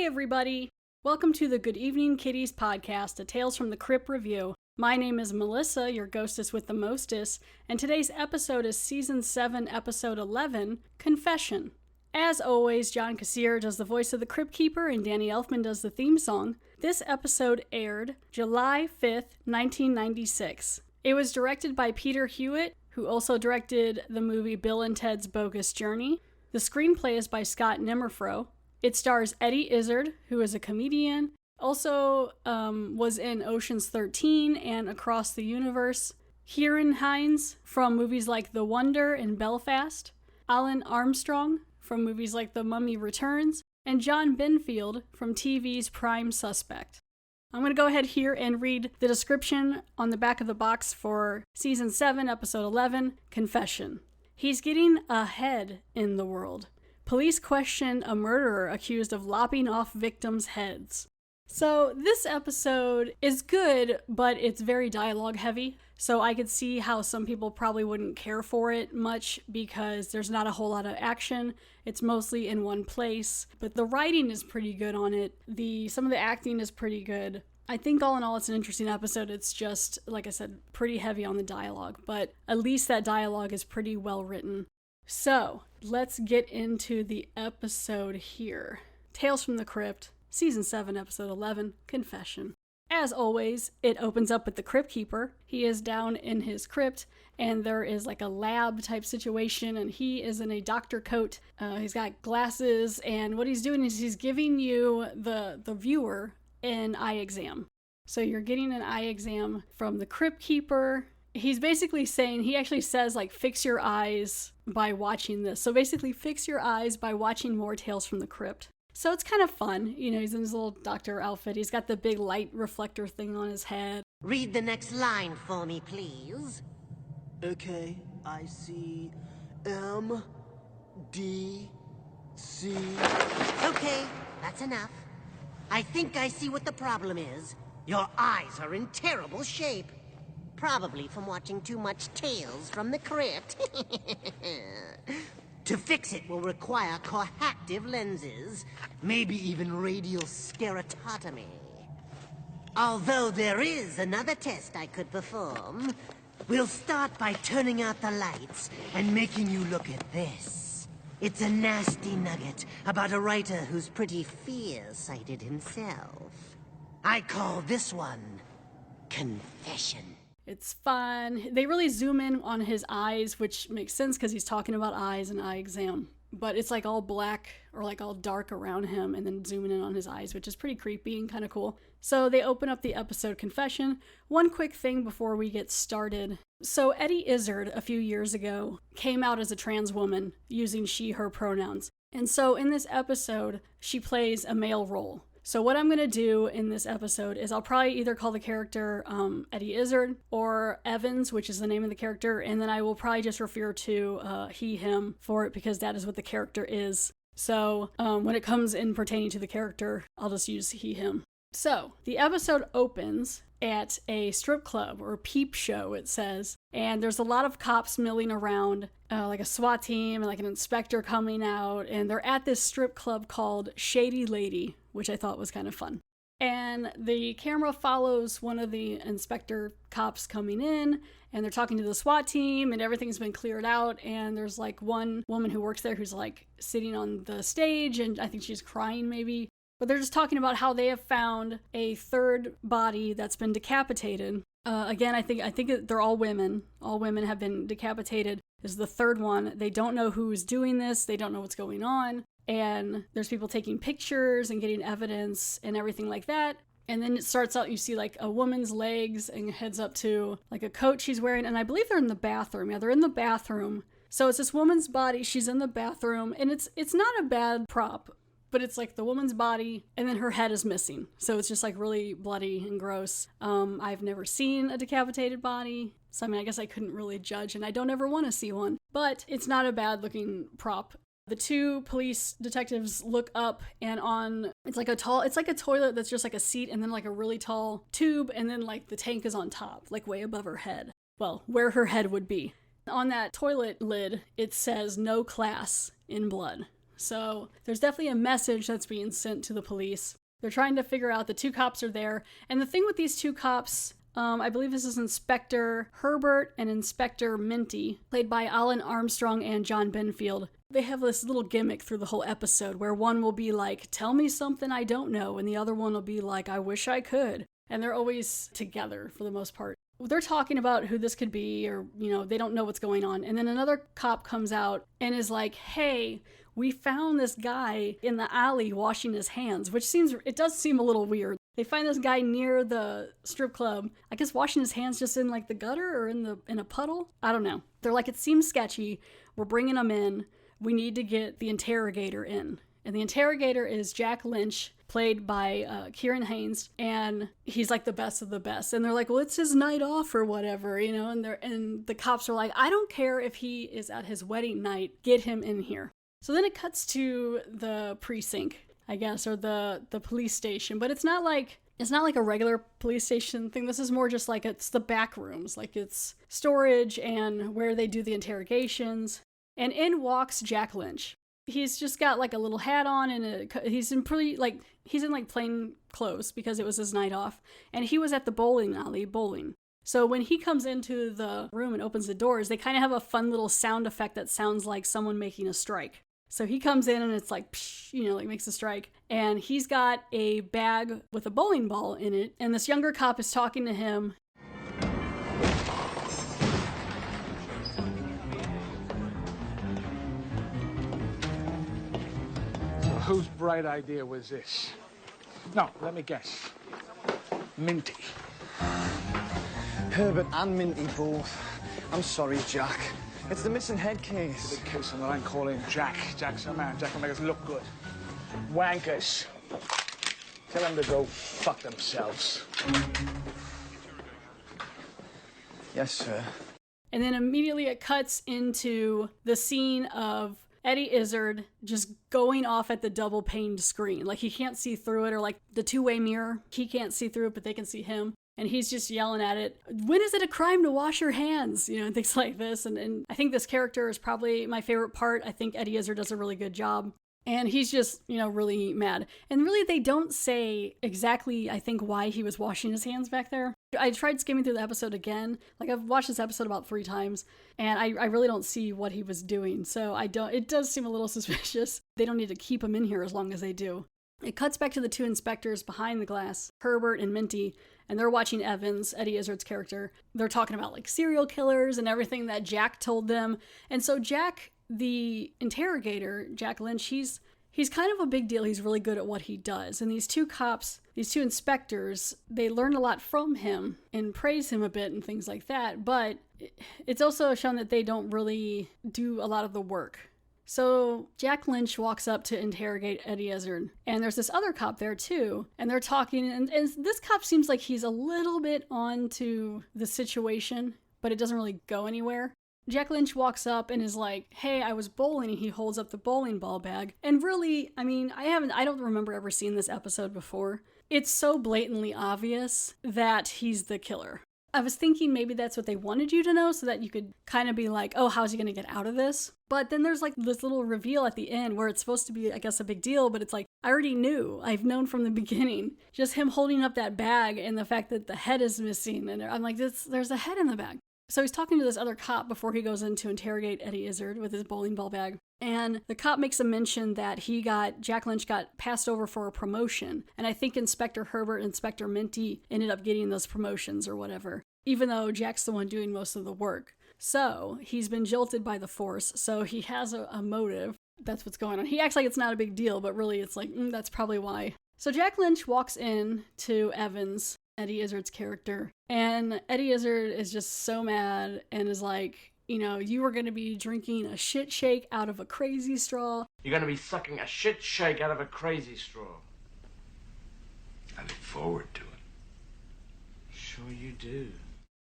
Hey everybody! Welcome to the Good Evening Kitties podcast, a Tales from the Crypt review. My name is Melissa, your ghostess with the mostest, and today's episode is Season 7, Episode 11, Confession. As always, John Kassir does the voice of the Crypt Keeper and Danny Elfman does the theme song. This episode aired July 5th, 1996. It was directed by Peter Hewitt, who also directed the movie Bill and Ted's Bogus Journey. The screenplay is by Scott Nimmerfro. It stars Eddie Izzard, who is a comedian, also was in Ocean's 13 and Across the Universe, Ciarán Hinds from movies like The Wonder and Belfast, Alan Armstrong from movies like The Mummy Returns, and John Benfield from TV's Prime Suspect. I'm going to go ahead here and read the description on the back of the box for Season 7, Episode 11, Confession. He's getting ahead in the world. Police question a murderer accused of lopping off victims' heads. So this episode is good, but it's very dialogue heavy. So I could see how some people probably wouldn't care for it much because there's not a whole lot of action. It's mostly in one place, but the writing is pretty good on it. Some of the acting is pretty good. I think all in all, it's an interesting episode. It's just, like I said, pretty heavy on the dialogue, but at least that dialogue is pretty well written. So, let's get into the episode here. Tales from the Crypt, Season 7, Episode 11, Confession. As always, it opens up with the Crypt Keeper. He is down in his crypt, and there is like a lab type situation, and he is in a doctor coat. He's got glasses, and what he's doing is he's giving you, the viewer, an eye exam. So you're getting an eye exam from the Crypt Keeper. He's basically saying, he actually says, like, fix your eyes by watching this. So basically, fix your eyes by watching more Tales from the Crypt. So it's kind of fun. You know, he's in his little doctor outfit. He's got the big light reflector thing on his head. Read the next line for me, please. Okay, I see M, D, C. Okay, that's enough. I think I see what the problem is. Your eyes are in terrible shape. Probably from watching too much Tales from the Crypt. To fix it will require coactive lenses, maybe even radial skeratotomy. Although there is another test I could perform. We'll start by turning out the lights and making you look at this. It's a nasty nugget about a writer who's pretty fear-sighted himself. I call this one Confession. It's fun. They really zoom in on his eyes, which makes sense because he's talking about eyes and eye exam. But it's like all black or like all dark around him and then zooming in on his eyes, which is pretty creepy and kind of cool. So they open up the episode Confession. One quick thing before we get started. So Eddie Izzard, a few years ago, came out as a trans woman using she, her pronouns. And so in this episode, she plays a male role. So what I'm going to do in this episode is I'll probably either call the character Eddie Izzard or Evans, which is the name of the character, and then I will probably just refer to he, him for it because that is what the character is. So when it comes in pertaining to the character, I'll just use he, him. So the episode opens at a strip club or peep show, it says, and there's a lot of cops milling around, like a SWAT team and like an inspector coming out, and they're at this strip club called Shady Lady, which I thought was kind of fun. And the camera follows one of the inspector cops coming in, and they're talking to the SWAT team, and everything's been cleared out, and there's like one woman who works there who's like sitting on the stage, and I think she's crying maybe. But they're just talking about how they have found a third body that's been decapitated. Again, I think they're all women. All women have been decapitated. This is the third one. They don't know who's doing this. They don't know what's going on. And there's people taking pictures and getting evidence and everything like that. And then it starts out, you see like a woman's legs and heads up to like a coat she's wearing. And I believe they're in the bathroom. Yeah, they're in the bathroom. So it's this woman's body. She's in the bathroom. And it's not a bad prop. But it's like the woman's body and then her head is missing. So it's just like really bloody and gross. I've never seen a decapitated body. So I mean, I guess I couldn't really judge and I don't ever want to see one. But it's not a bad looking prop. The two police detectives look up and it's like a toilet that's just like a seat and then like a really tall tube and then like the tank is on top, like way above her head. Well, where her head would be. On that toilet lid, it says no class in blood. So there's definitely a message that's being sent to the police. They're trying to figure out, the two cops are there. And the thing with these two cops, I believe this is Inspector Herbert and Inspector Minty, played by Alan Armstrong and John Benfield. They have this little gimmick through the whole episode where one will be like, tell me something I don't know, and the other one will be like, I wish I could. And they're always together for the most part. They're talking about who this could be, or, they don't know what's going on. And then another cop comes out and is like, hey, we found this guy in the alley washing his hands, which it does seem a little weird. They find this guy near the strip club, I guess washing his hands just in like the gutter or in a puddle. I don't know. They're like, it seems sketchy. We're bringing him in. We need to get the interrogator in. And the interrogator is Jack Lynch, played by Kieran Haynes, and he's like the best of the best. And they're like, well, it's his night off or whatever, and the cops are like, I don't care if he is at his wedding night, get him in here. So then it cuts to the precinct, I guess, or the police station, but it's not like a regular police station thing. This is more just like it's the back rooms, like it's storage and where they do the interrogations. And in walks Jack Lynch. He's just got like a little hat on and he's in plain clothes because it was his night off. And he was at the bowling alley bowling. So when he comes into the room and opens the doors, they kind of have a fun little sound effect that sounds like someone making a strike. So he comes in and it's like, psh, like makes a strike. And he's got a bag with a bowling ball in it. And this younger cop is talking to him. Whose bright idea was this? No, let me guess. Minty. Herbert and Minty both. I'm sorry, Jack. It's the missing head case. The case that I'm calling Jack. Jack's a man. Jack will make us look good. Wankers. Tell them to go fuck themselves. Yes, sir. And then immediately it cuts into the scene of Eddie Izzard just going off at the double-paned screen. Like, he can't see through it, or like the two-way mirror. He can't see through it, but they can see him. And he's just yelling at it, when is it a crime to wash your hands? And things like this. And I think this character is probably my favorite part. I think Eddie Izzard does a really good job. And he's just, really mad. And really, they don't say exactly, I think, why he was washing his hands back there. I tried skimming through the episode again. Like, I've watched this episode about 3 times, and I really don't see what he was doing. So it does seem a little suspicious. They don't need to keep him in here as long as they do. It cuts back to the 2 inspectors behind the glass, Herbert and Minty, and they're watching Evans, Eddie Izzard's character. They're talking about, like, serial killers and everything that Jack told them. And so Jack, the interrogator, Jack Lynch, he's kind of a big deal. He's really good at what he does. And these 2 cops, these 2 inspectors, they learn a lot from him and praise him a bit and things like that. But it's also shown that they don't really do a lot of the work. So Jack Lynch walks up to interrogate Eddie Izzard, and there's this other cop there too, and they're talking, and this cop seems like he's a little bit onto the situation, but it doesn't really go anywhere. Jack Lynch walks up and is like, hey, I was bowling, and he holds up the bowling ball bag. And really, I mean, I don't remember ever seeing this episode before. It's so blatantly obvious that he's the killer. I was thinking maybe that's what they wanted you to know so that you could kind of be like, oh, how's he going to get out of this? But then there's like this little reveal at the end where it's supposed to be, I guess, a big deal, but it's like, I already knew. I've known from the beginning. Just him holding up that bag and the fact that the head is missing. And I'm like, there's a head in the bag. So he's talking to this other cop before he goes in to interrogate Eddie Izzard with his bowling ball bag. And the cop makes a mention that Jack Lynch got passed over for a promotion. And I think Inspector Herbert and Inspector Minty ended up getting those promotions or whatever, even though Jack's the one doing most of the work. So he's been jilted by the force. So he has a motive. That's what's going on. He acts like it's not a big deal, but really it's like, that's probably why. So Jack Lynch walks in to Evans, Eddie Izzard's character, and Eddie Izzard is just so mad and is like, you were going to be drinking a shit shake out of a crazy straw. You're going to be sucking a shit shake out of a crazy straw. I look forward to it. Sure you do.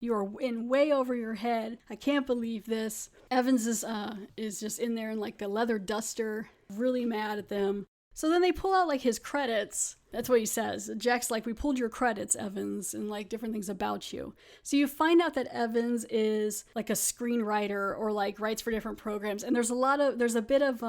You are in way over your head. I can't believe this. Evans is just in there in like a leather duster, really mad at them. So then they pull out like his credits. That's what he says. Jack's like, we pulled your credits, Evans, and like different things about you. So you find out that Evans is like a screenwriter or like writes for different programs. And there's a bit of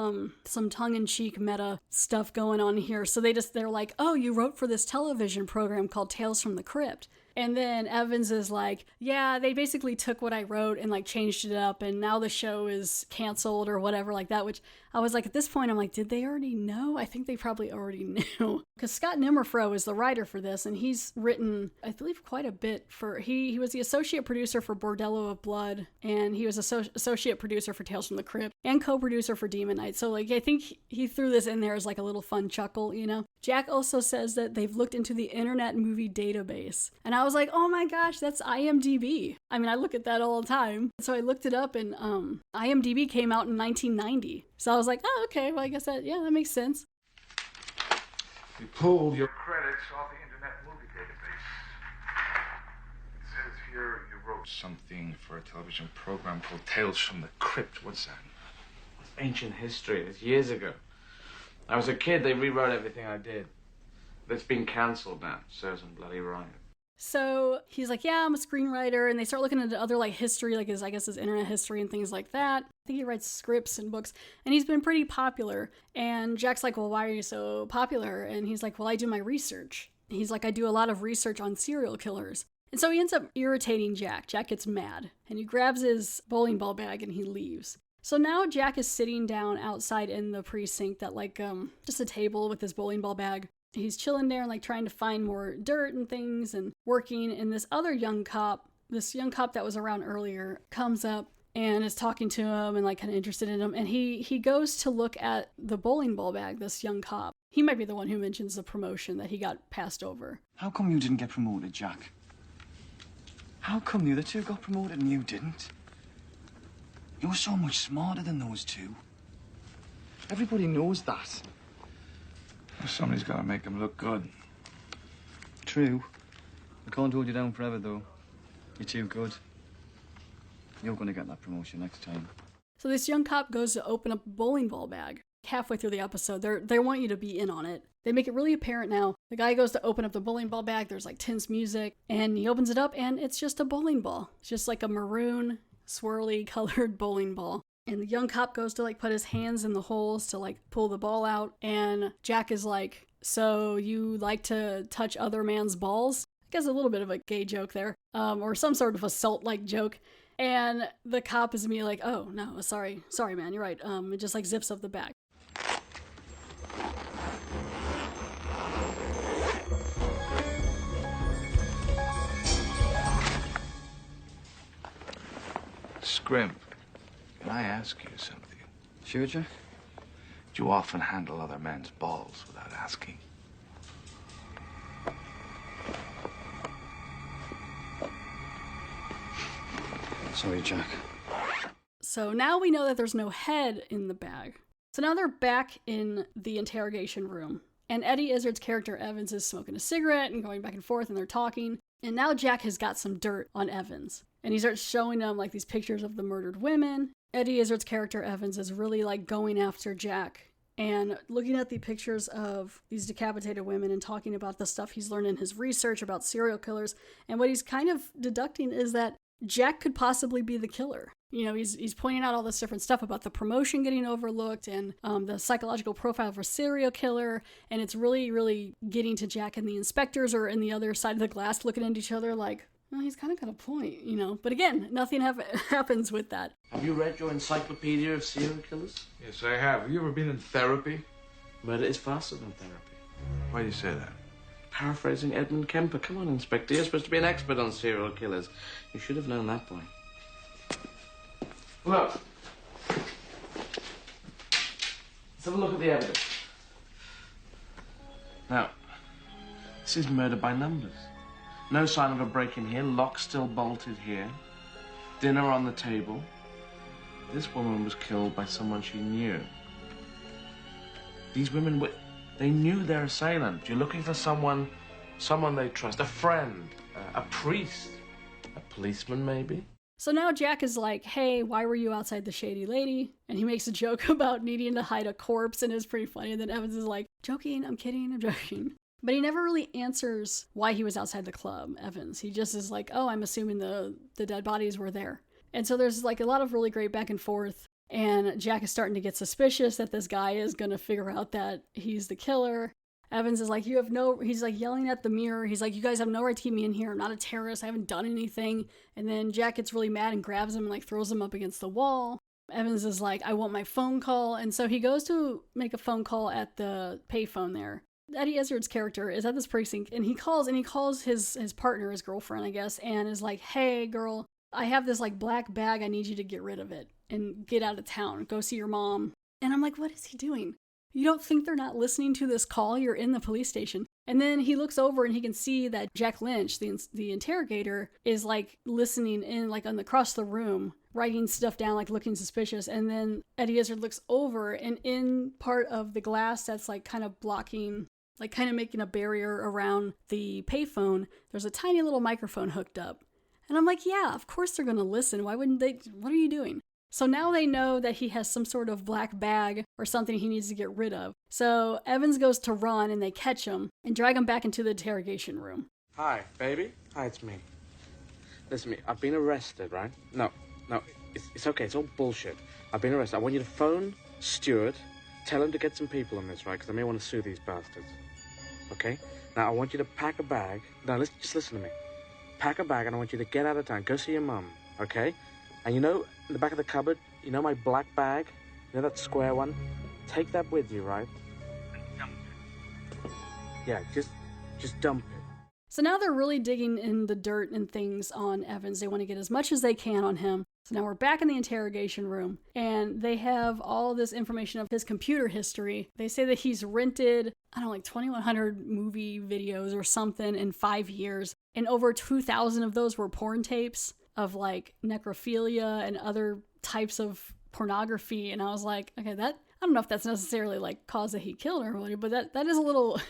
some tongue-in-cheek meta stuff going on here. So they're like, oh, you wrote for this television program called Tales from the Crypt. And then Evans is like, yeah, they basically took what I wrote and like changed it up, and now the show is canceled or whatever like that, which I was like, at this point, I'm like, did they already know? I think they probably already knew. Because Scott Nimmerfro is the writer for this, and he's written, I believe, quite a bit for, he was the associate producer for Bordello of Blood, and he was associate producer for Tales from the Crypt, and co-producer for Demon Knight. So like, I think he threw this in there as like a little fun chuckle, you know? Jack also says that they've looked into the Internet Movie Database. And I was like, oh my gosh, that's IMDb. I mean, I look at that all the time. So I looked it up, and IMDb came out in 1990. So I was like, oh, okay, well, I guess that makes sense. We pulled your credits off the Internet Movie Database. It says here you wrote something for a television program called Tales from the Crypt. What's that? It's ancient history. It's years ago. I was a kid, they rewrote everything I did. But it's been cancelled now. Serves them bloody right. So he's like, yeah, I'm a screenwriter. And they start looking into other like history, like his internet history and things like that. I think he writes scripts and books, and he's been pretty popular. And Jack's like, well, why are you so popular? And he's like, well, I do my research. And he's like, I do a lot of research on serial killers. And so he ends up irritating Jack. Jack gets mad, and he grabs his bowling ball bag and he leaves. So now Jack is sitting down outside in the precinct at like just a table with his bowling ball bag. He's chilling there and like trying to find more dirt and things and working. And this young cop that was around earlier, comes up and is talking to him and like kind of interested in him. And he goes to look at the bowling ball bag, this young cop. He might be the one who mentions the promotion that he got passed over. How come you didn't get promoted, Jack? How come the other two got promoted and you didn't? You're so much smarter than those two. Everybody knows that. Somebody's got to make them look good. True. I can't hold you down forever, though. You're too good. You're going to get that promotion next time. So this young cop goes to open up a bowling ball bag. Halfway through the episode, they want you to be in on it. They make it really apparent now. The guy goes to open up the bowling ball bag. There's like tense music, and he opens it up, and it's just a bowling ball. It's just like a maroon, swirly colored bowling ball. And the young cop goes to like put his hands in the holes to like pull the ball out. And Jack is like, so you like to touch other man's balls? I guess a little bit of a gay joke there, or some sort of assault-like joke. And the cop is immediately like, oh no, sorry man, you're right. It just like zips up the bag. Scrimp, can I ask you something? Sure, Jack? Do you often handle other men's balls without asking? Sorry, Jack. So now we know that there's no head in the bag. So now they're back in the interrogation room. And Eddie Izzard's character Evans is smoking a cigarette and going back and forth, and they're talking. And now Jack has got some dirt on Evans. And he starts showing them like these pictures of the murdered women. Eddie Izzard's character Evans is really like going after Jack and looking at the pictures of these decapitated women and talking about the stuff he's learned in his research about serial killers. And what he's kind of deducting is that Jack could possibly be the killer. You know, he's pointing out all this different stuff about the promotion getting overlooked and the psychological profile of a serial killer. And it's really, really getting to Jack, and the inspectors are in the other side of the glass looking at each other like, well, he's kind of got a point, you know. But again, nothing happens with that. Have you read your encyclopedia of serial killers? Yes, I have. Have you ever been in therapy? Murder is faster than therapy. Why do you say that? Paraphrasing Edmund Kemper. Come on, Inspector. You're supposed to be an expert on serial killers. You should have known that, boy. Look. Let's have a look at the evidence. Now, this is murder by numbers. No sign of a break-in here. Lock still bolted here. Dinner on the table. This woman was killed by someone she knew. These women, they knew their assailant. You're looking for someone they trust. A friend, a priest, a policeman maybe. So now Jack is like, hey, why were you outside the Shady Lady? And he makes a joke about needing to hide a corpse, and it's pretty funny. And then Evans is like, joking, I'm kidding, I'm joking. But he never really answers why he was outside the club, Evans. He just is like, oh, I'm assuming the dead bodies were there. And so there's like a lot of really great back and forth. And Jack is starting to get suspicious that this guy is going to figure out that he's the killer. Evans is like, he's like yelling at the mirror. He's like, you guys have no right to keep me in here. I'm not a terrorist. I haven't done anything. And then Jack gets really mad and grabs him and like throws him up against the wall. Evans is like, I want my phone call. And so he goes to make a phone call at the payphone there. Eddie Izzard's character is at this precinct and he calls his partner, his girlfriend, I guess, and is like, hey girl, I have this like black bag. I need you to get rid of it and get out of town. Go see your mom. And I'm like, what is he doing? You don't think they're not listening to this call? You're in the police station. And then he looks over and he can see that Jack Lynch, the interrogator, is like listening in, like on the across the room, writing stuff down, like looking suspicious. And then Eddie Izzard looks over and in part of the glass that's like kind of blocking, like kind of making a barrier around the payphone, there's a tiny little microphone hooked up. And I'm like, yeah, of course they're going to listen. Why wouldn't they? What are you doing? So now they know that he has some sort of black bag or something he needs to get rid of. So Evans goes to run and they catch him and drag him back into the interrogation room. Hi, baby. Hi, it's me. Listen to me. I've been arrested, right? No, it's okay. It's all bullshit. I've been arrested. I want you to phone Stuart, tell him to get some people on this, right? Because I may want to sue these bastards. Okay? Now, I want you to pack a bag. Now, just listen to me. Pack a bag and I want you to get out of town. Go see your mum, okay? And you know, in the back of the cupboard, you know my black bag? You know that square one? Take that with you, right? And dump it. Yeah, just dump it. So now they're really digging in the dirt and things on Evans. They want to get as much as they can on him. So now we're back in the interrogation room, and they have all this information of his computer history. They say that he's rented, I don't know, like 2,100 movie videos or something in 5 years, and over 2,000 of those were porn tapes of like necrophilia and other types of pornography. And I was like, okay, I don't know if that's necessarily like cause that he killed everybody, but that is a little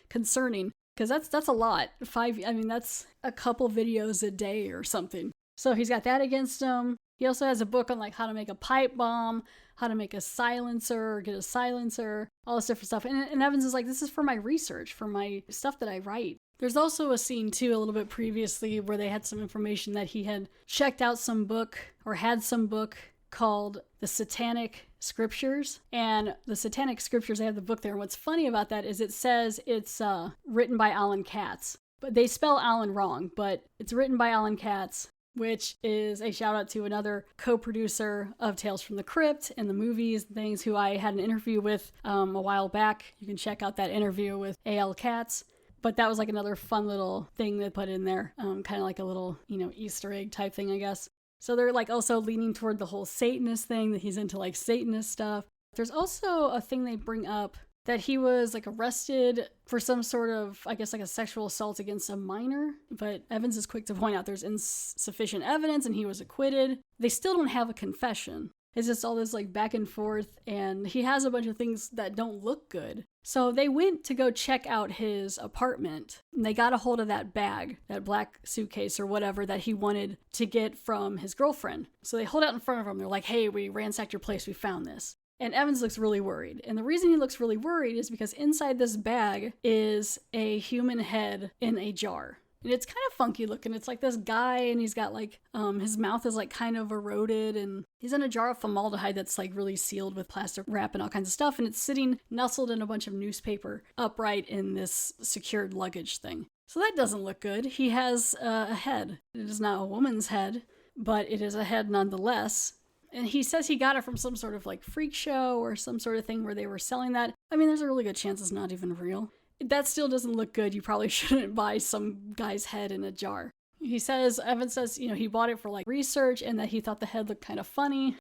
concerning, because that's a lot. That's a couple videos a day or something. So he's got that against him. He also has a book on like how to make a pipe bomb, how to make a silencer, or get a silencer, all this different stuff. And Evans is like, this is for my research, for my stuff that I write. There's also a scene, too, a little bit previously where they had some information that he had checked out some book, or had some book called The Satanic Scriptures. And the Satanic Scriptures, they have the book there. And what's funny about that is it says it's written by Alan Katz. But they spell Alan wrong, but it's written by Alan Katz, which is a shout out to another co-producer of Tales from the Crypt and the movies and things, who I had an interview with a while back. You can check out that interview with A.L. Katz. But that was like another fun little thing they put in there, kind of like a little, Easter egg type thing, I guess. So they're like also leaning toward the whole Satanist thing, that he's into like Satanist stuff. There's also a thing they bring up that he was like arrested for some sort of, I guess, like a sexual assault against a minor. But Evans is quick to point out there's insufficient evidence and he was acquitted. They still don't have a confession. It's just all this like back and forth, and he has a bunch of things that don't look good. So they went to go check out his apartment, and they got a hold of that bag, that black suitcase or whatever that he wanted to get from his girlfriend. So they hold out in front of him. They're like, hey, we ransacked your place. We found this. And Evans looks really worried. And the reason he looks really worried is because inside this bag is a human head in a jar. And it's kind of funky looking. It's like this guy, and he's got like, his mouth is like kind of eroded, and he's in a jar of formaldehyde that's like really sealed with plastic wrap and all kinds of stuff. And it's sitting nestled in a bunch of newspaper upright in this secured luggage thing. So that doesn't look good. He has a head. It is not a woman's head, but it is a head nonetheless. And he says he got it from some sort of like freak show or some sort of thing where they were selling that. I mean, there's a really good chance it's not even real. That still doesn't look good. You probably shouldn't buy some guy's head in a jar. Evans says, he bought it for like research and that he thought the head looked kind of funny.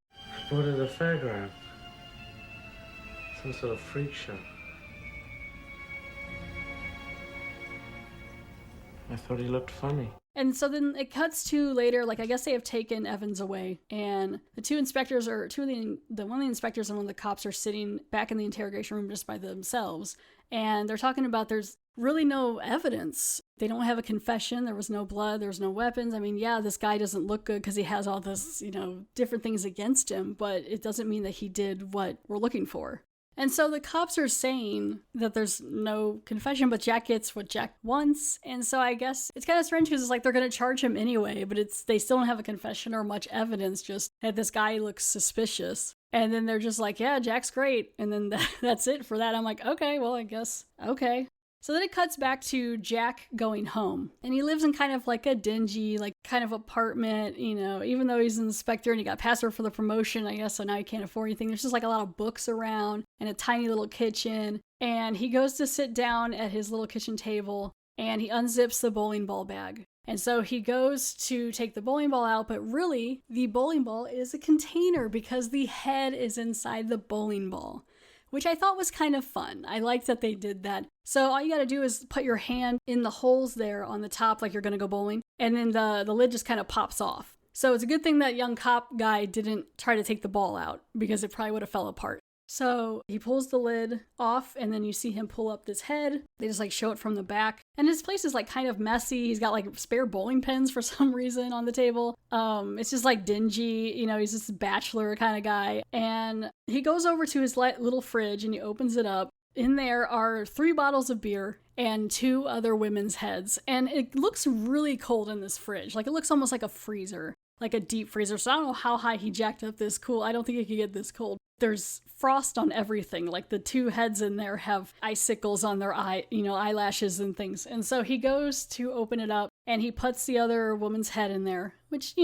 Bought it at a fairground. Some sort of freak show. I thought he looked funny. And so then it cuts to later, like I guess they have taken Evans away, and the two inspectors are one of the inspectors and one of the cops are sitting back in the interrogation room just by themselves, and they're talking about there's really no evidence. They don't have a confession. There was no blood. There's no weapons. I mean, yeah, this guy doesn't look good because he has all this, different things against him, but it doesn't mean that he did what we're looking for. And so the cops are saying that there's no confession, but Jack gets what Jack wants. And so I guess it's kind of strange because it's like they're going to charge him anyway, but they still don't have a confession or much evidence, just that this guy looks suspicious. And then they're just like, yeah, Jack's great. And then that's it for that. I'm like, okay, well, I guess, okay. So then it cuts back to Jack going home. And he lives in kind of like a dingy, like kind of apartment, even though he's an inspector and he got passed over for the promotion, I guess, so now he can't afford anything. There's just like a lot of books around and a tiny little kitchen. And he goes to sit down at his little kitchen table and he unzips the bowling ball bag. And so he goes to take the bowling ball out, but really the bowling ball is a container because the head is inside the bowling ball, which I thought was kind of fun. I liked that they did that. So all you gotta do is put your hand in the holes there on the top like you're gonna go bowling, and then the lid just kind of pops off. So it's a good thing that young cop guy didn't try to take the ball out because it probably would have fell apart. So he pulls the lid off and then you see him pull up this head. They just like show it from the back. And his place is like kind of messy. He's got like spare bowling pins for some reason on the table. It's just like dingy, he's just a bachelor kind of guy. And he goes over to his little fridge and he opens it up. In there are 3 bottles of beer and 2 other women's heads. And it looks really cold in this fridge. Like it looks almost like a freezer, like a deep freezer. So I don't know how high he jacked up this cool. I don't think it could get this cold. There's frost on everything. Like the 2 heads in there have icicles on their eyelashes and things. And so he goes to open it up and he puts the other woman's head in there, which,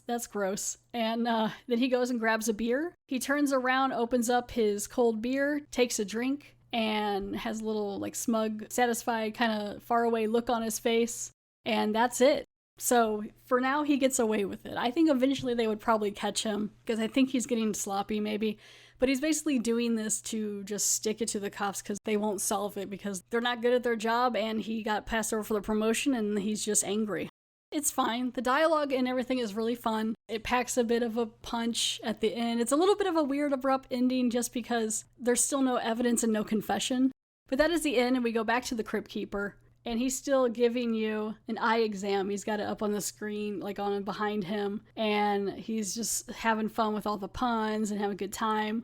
that's gross. And then he goes and grabs a beer. He turns around, opens up his cold beer, takes a drink, and has a little like smug, satisfied, kind of far away look on his face. And that's it. So for now, he gets away with it. I think eventually they would probably catch him because I think he's getting sloppy maybe. But he's basically doing this to just stick it to the cops because they won't solve it because they're not good at their job and he got passed over for the promotion and he's just angry. It's fine. The dialogue and everything is really fun. It packs a bit of a punch at the end. It's a little bit of a weird, abrupt ending just because there's still no evidence and no confession. But that is the end and we go back to the Crypt Keeper. And he's still giving you an eye exam. He's got it up on the screen, like on and behind him. And he's just having fun with all the puns and having a good time.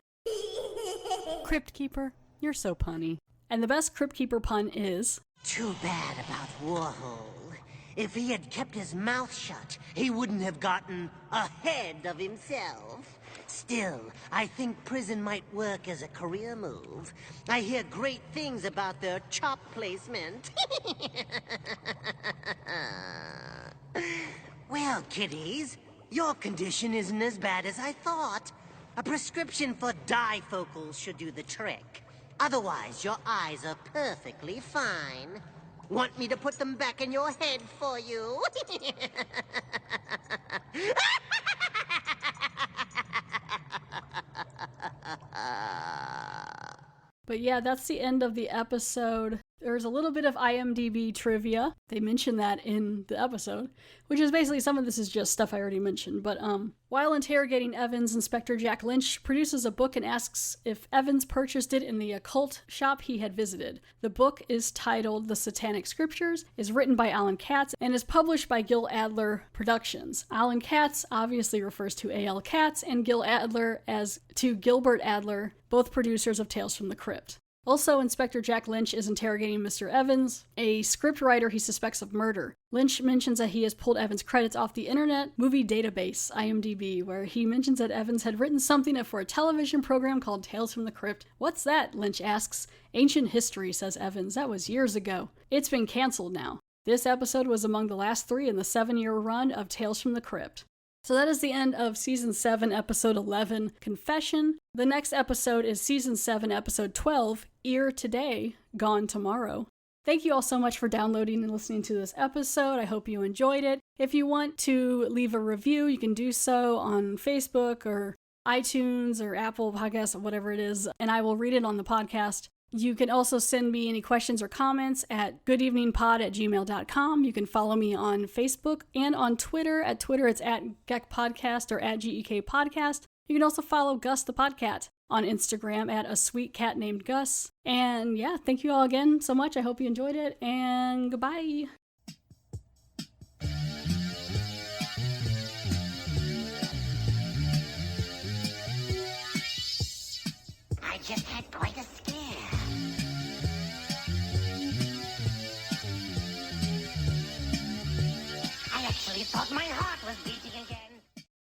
Crypt Keeper, you're so punny. And the best Crypt Keeper pun is... Too bad about Warhol. If he had kept his mouth shut, he wouldn't have gotten ahead of himself. Still, I think prison might work as a career move. I hear great things about their chop placement. Well, kiddies, your condition isn't as bad as I thought. A prescription for difocals should do the trick. Otherwise, your eyes are perfectly fine. Want me to put them back in your head for you? But yeah, that's the end of the episode. There's a little bit of IMDb trivia. They mentioned that in the episode, which is basically some of this is just stuff I already mentioned. But while interrogating Evans, Inspector Jack Lynch produces a book and asks if Evans purchased it in the occult shop he had visited. The book is titled The Satanic Scriptures, is written by Alan Katz, and is published by Gil Adler Productions. Alan Katz obviously refers to A.L. Katz and Gil Adler as to Gilbert Adler, both producers of Tales from the Crypt. Also, Inspector Jack Lynch is interrogating Mr. Evans, a scriptwriter he suspects of murder. Lynch mentions that he has pulled Evans' credits off the Internet Movie Database, IMDb, where he mentions that Evans had written something for a television program called Tales from the Crypt. What's that? Lynch asks. Ancient history, says Evans. That was years ago. It's been canceled now. This episode was among the last 3 in the 7-year run of Tales from the Crypt. So that is the end of Season 7, Episode 11, Confession. The next episode is Season 7, Episode 12, Ear Today, Gone Tomorrow. Thank you all so much for downloading and listening to this episode. I hope you enjoyed it. If you want to leave a review, you can do so on Facebook or iTunes or Apple Podcasts or whatever it is, and I will read it on the podcast. You can also send me any questions or comments at goodeveningpod@gmail.com. You can follow me on Facebook and on Twitter. At Twitter, it's at GekPodcast or at GEK Podcast. You can also follow Gus the Podcat on Instagram at a sweet cat named Gus. And yeah, thank you all again so much. I hope you enjoyed it, and goodbye. I just had quite a scare. I actually thought my heart was beating.